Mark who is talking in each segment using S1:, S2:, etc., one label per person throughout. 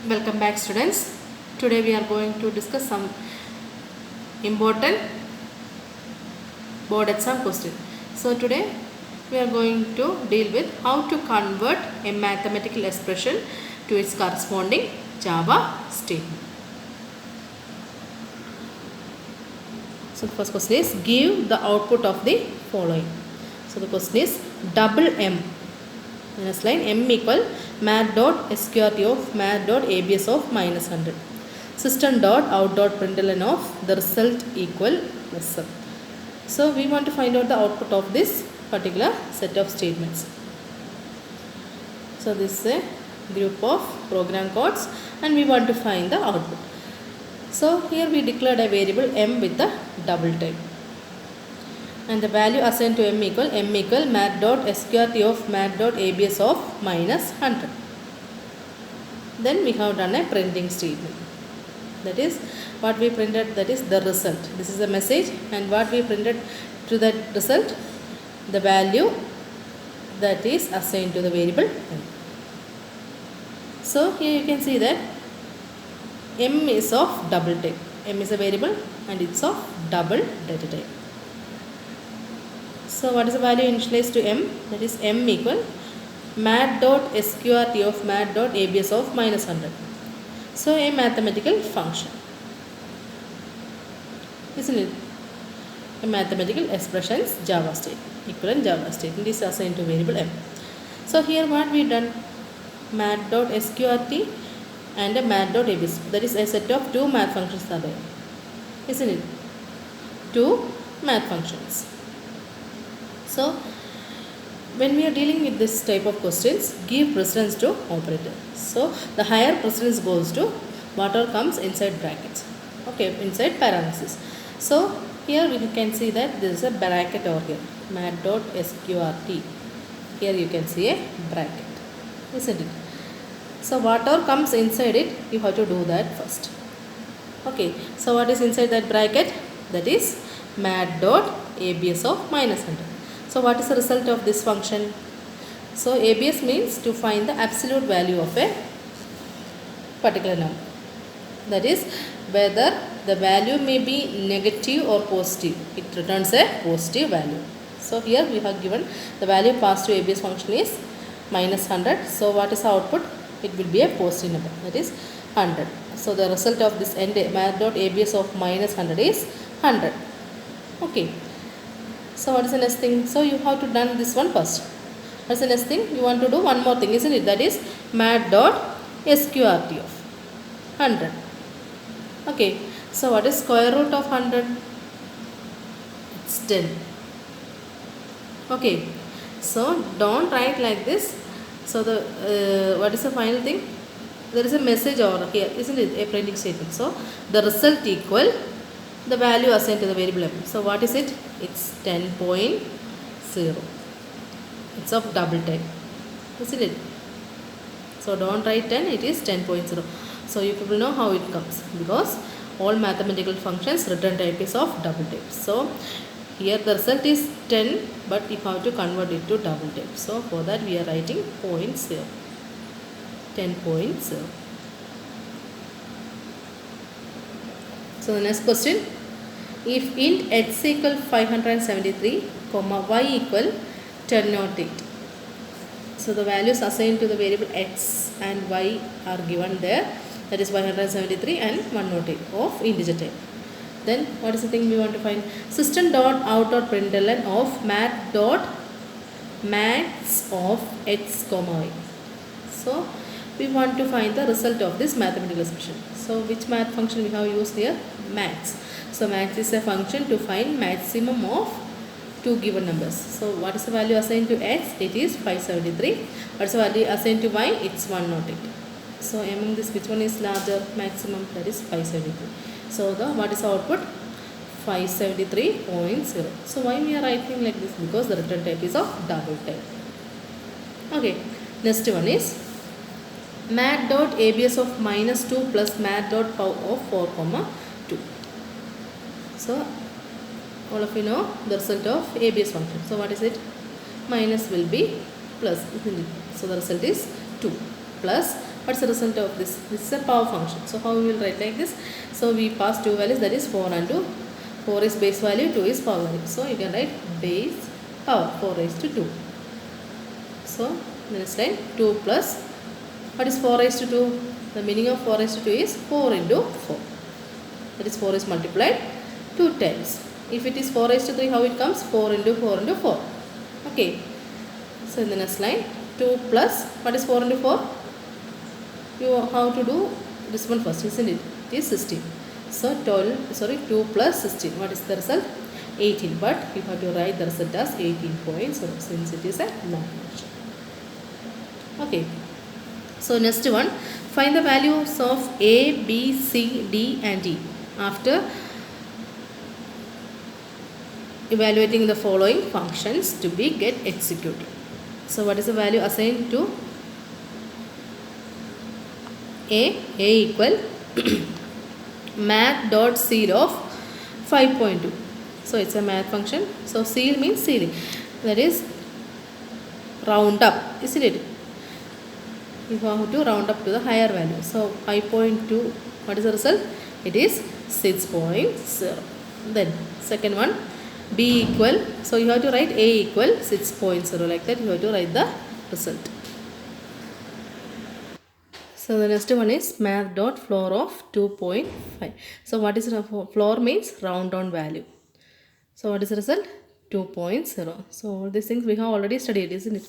S1: Welcome back, students. Today we are going to discuss some important board exam question. So today we are going to deal with how to convert a mathematical expression to its corresponding Java statement. So the first question is, give the output of the following. So the question is double M. Minus line M equal mat dot sqrt of mat dot abs of minus 100. System dot out dot println of the result equal plus sum. So we want to find out the output of this particular set of statements. So this is a group of program codes and we want to find the output. So here we declared a variable M with the double type. And the value assigned to M equal mat dot sqrt of mat dot abs of minus 100. Then we have done a printing statement. That is what we printed, that is the result. This is the message, and what we printed to that result, the value that is assigned to the variable M. So here you can see that M is of double type. M is a variable and it's of double data type. So what is the value initialized to M? That is M equal mat dot sqrt of mat dot abs of minus 100. So a mathematical function, isn't it? A mathematical expressions Java state, equivalent Java statement is assigned to variable M. So here what we done, mat dot sqrt and a mat dot abs, that is a set of two math functions are there, isn't it? Two math functions. So when we are dealing with this type of questions, give precedence to operator. So the higher precedence goes to whatever comes inside brackets, okay, inside parentheses. So here we can see that there is a bracket over here, mat dot sqrt. Here you can see a bracket, isn't it? So whatever comes inside it, you have to do that first. Okay, so what is inside that bracket? That is mat dot abs of minus 100. So what is the result of this function? So abs means to find the absolute value of a particular number. That is whether the value may be negative or positive. It returns a positive value. So here we have given the value passed to abs function is minus 100. So what is the output? It will be a positive number, that is 100. So the result of this end mat dot abs of minus 100 is 100. Okay. So what is the next thing? So you have to done this one first. What's the next thing? You want to do one more thing, isn't it? That is mat dot sqrt of 100. Okay. So what is square root of 100? It's 10. Okay. So don't write like this. So the what is the final thing? There is a message over here, isn't it? A printing statement. So the result equal the value assigned to the variable M. So what is it? It's 10.0. It's of double type, isn't it? So don't write 10, it is 10.0. So you people know how it comes, because all mathematical functions return type is of double type. So here the result is 10, but you have to convert it to double type. So for that we are writing 0.0, 10.0. So the next question, if int x equal 573, y equal 1008. So the values assigned to the variable x and y are given there, that is 573 and 108 of integer type. Then what is the thing we want to find? System dot out dot println of mat dot maths of x comma y. So we want to find the result of this mathematical expression. So which math function we have used here? Maths. So maths is a function to find maximum of two given numbers. So what is the value assigned to x? It is 573. What is the value assigned to y? It's 108. So among this, which one is larger maximum? That is 573. So the what is the output? 573.0. So why we are writing like this? Because the return type is of double type. Okay. Next one is mat dot abs of minus 2 plus mat dot power of 4 comma 2. So all of you know the result of abs function. So what is it? Minus will be plus, isn't it? So the result is 2 plus What's the result of this? This is a power function. So how we will write like this? So we pass two values, that is 4 and 2. 4 is base value, 2 is power value. So you can write base power 4 raised to 2. So the next line 2 plus, what is 4 raised to 2? The meaning of 4 raised to 2 is 4 into 4. That is 4 is multiplied 2 times. If it is 4 raised to 3, how it comes? 4 into 4 into 4. Okay. So in the next line 2 plus, what is 4 into 4? You have to do this one first, isn't it? It is 16. So 2 plus 16. What is the result? 18. But you have to write the result as 18 points since it is a long function. Okay. So next one, find the values of A, B, C, D and E after evaluating the following functions to be get executed. So what is the value assigned to A? A equal math dot ceil of 5.2. So it's a math function. So ceil means ceiling. That is round up, isn't it? You have to round up to the higher value. So 5.2, what is the result? It is 6.0. Then second one, B equal, so you have to write A equal 6.0, like that you have to write the result. So the next one is math dot floor of 2.5. So what is the floor means round down value. So what is the result? 2.0. So all these things we have already studied, isn't it?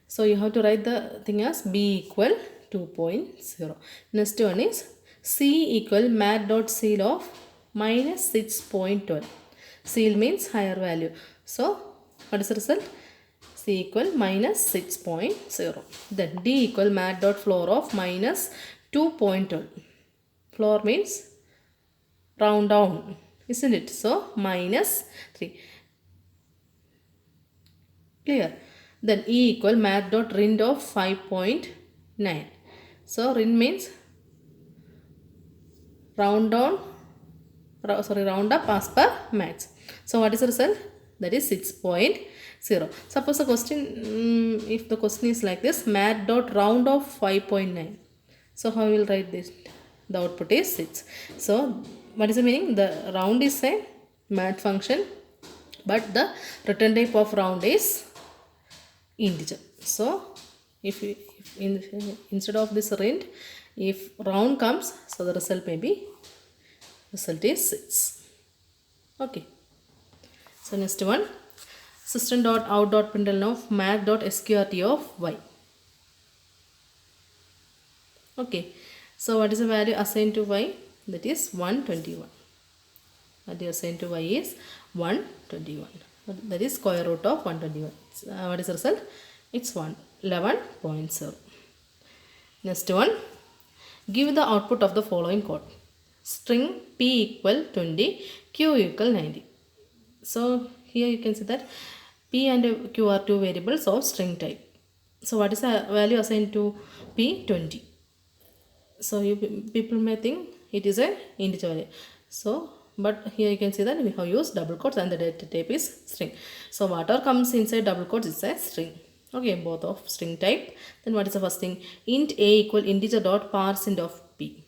S1: So you have to write the thing as B equal 2.0. Next one is C equal math dot ceil of minus 6.12. Ceil means higher value. So what is the result? C equal minus 6.0. Then D equal math dot floor of minus 2.12. Floor means round down, isn't it? So minus 3. Clear? Then E equal math dot rind of 5.9. So rind means round down, round up as per maths. So what is the result? That is 6.0. Suppose the question, if the question is like this, math dot round of 5.9. So how we will write this? The output is 6. So what is the meaning? The round is a math function, but the return type of round is integer. So if instead of this rind, if round comes, so the result may be, result is 6. Okay. So next one, system dot out dot println of math dot sqrt of y. Okay. So what is the value assigned to y? That is 121. Value assigned to y is 121. That is square root of 121. What is the result? It's 11.0. Next one, give the output of the following code. String p equal 20, q equal 90. So here you can see that p and q are two variables of string type. So what is the value assigned to p? 20. So people may think it is a integer value. So but here you can see that we have used double quotes and the data type is string. So whatever comes inside double quotes is a string. Okay, both of string type. Then what is the first thing? Int a equal integer dot parseInt of p.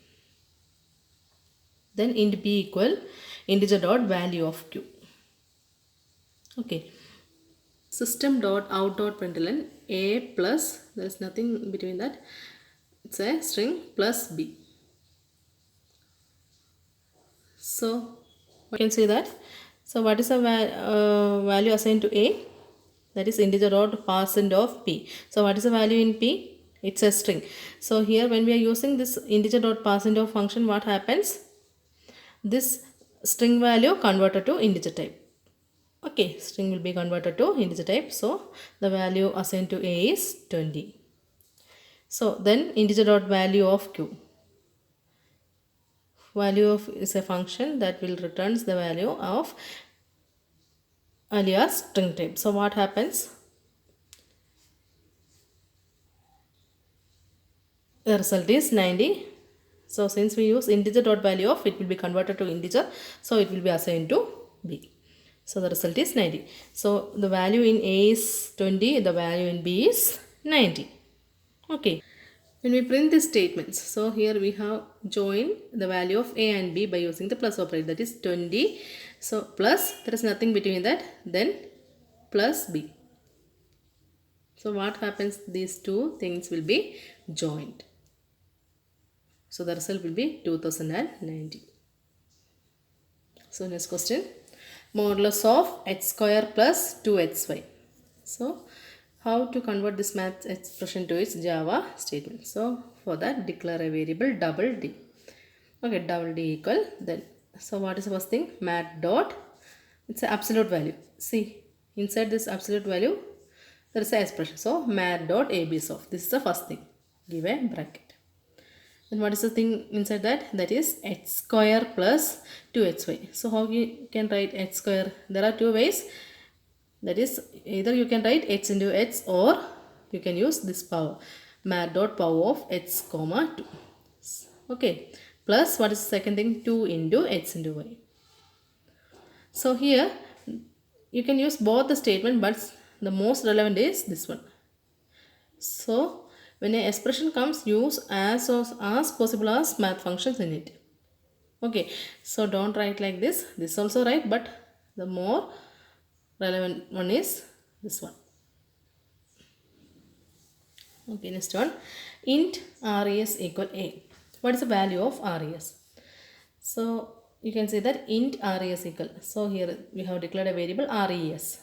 S1: Then int b equal integer dot value of q. Okay. System dot out dot println a plus, there is nothing between that. It's a string plus b. So you can see that. So what is the value assigned to a? That is integer dot parseInt of p. So what is the value in p? It's a string. So here when we are using this integer dot parseInt of function, what happens? This string value converted to integer type. Okay, string will be converted to integer type. So the value assigned to a is 20. So then integer dot value of q. Value of is a function that will returns the value of alias string type. So what happens? The result is 90. So since we use integer dot value of, it will be converted to integer. So it will be assigned to b. So the result is 90. So the value in a is 20. The value in b is 90. Okay. When we print these statements, so here we have joined the value of a and b by using the plus operator, that is 20. So plus, there is nothing between that, then plus b. So what happens? These two things will be joined. So the result will be 2090. So next question. Modulus of h square plus 2hy. So how to convert this math expression to its Java statement? So for that, declare a variable double d. Okay, double d equal then. So what is the first thing? Mat dot. It's an absolute value. See, inside this absolute value, there is an expression. So mat dot absof. This is the first thing. Give a bracket. Then what is the thing inside that? That is h square plus 2hy. So how you can write h square? There are two ways. That is, either you can write h into h, or you can use this power, mat dot power of h comma 2. Okay, plus what is the second thing? 2 into h into y. So here you can use both the statement, but the most relevant is this one. So when an expression comes, use as possible as math functions in it. Okay, so don't write like this. This also write, but the more relevant one is this one. Okay, next one. Int res equal a. What is the value of res? So you can say that int res equal. So here we have declared a variable res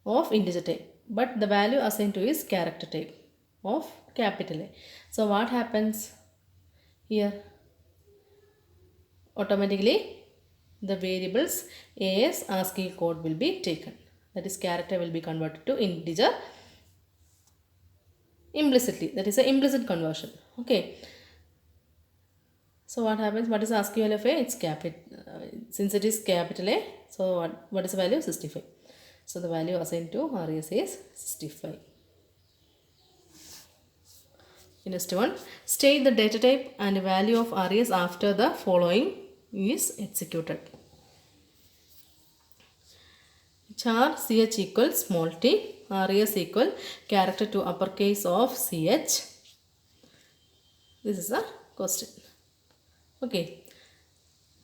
S1: of integer type, but the value assigned to is character type of capital A. So what happens here? Automatically the variables as ASCII code will be taken. That is, character will be converted to integer implicitly. That is an implicit conversion. Okay. So what happens? What is ASCII value of A? It's capital. Since it is capital A, so what is the value? 65. So the value assigned to res is 65. Next one. State the data type and value of res after the following is executed. Char ch equal small t, res equal character to uppercase of ch. This is a question. Okay.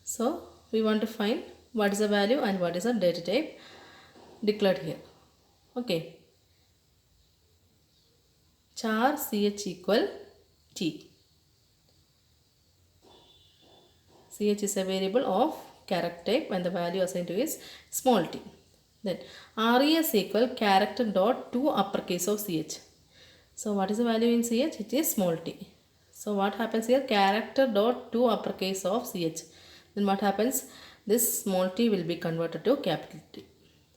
S1: So we want to find what is the value and what is the data type declared here. Okay. Char ch equal t. Ch is a variable of character type and the value assigned to is small t. Then res equal character dot to uppercase of ch. So what is the value in ch? It is small t. So what happens here? Character dot to uppercase of ch. Then what happens? This small t will be converted to capital T.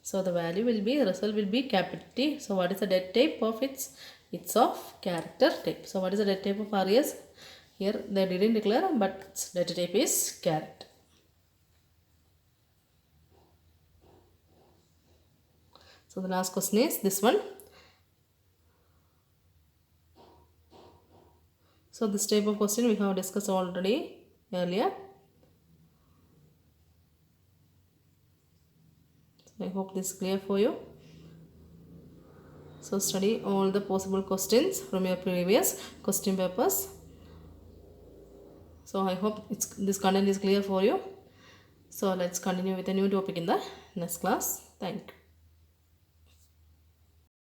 S1: So the value will be, result will be capital T. So what is the data type of its? It's of character type. So what is the data type of res? Here they didn't declare, but its data type is character. So the last question is this one. So this type of question we have discussed already earlier. So I hope this is clear for you. So study all the possible questions from your previous question papers. So I hope this content is clear for you. So let's continue with a new topic in the next class. Thank you.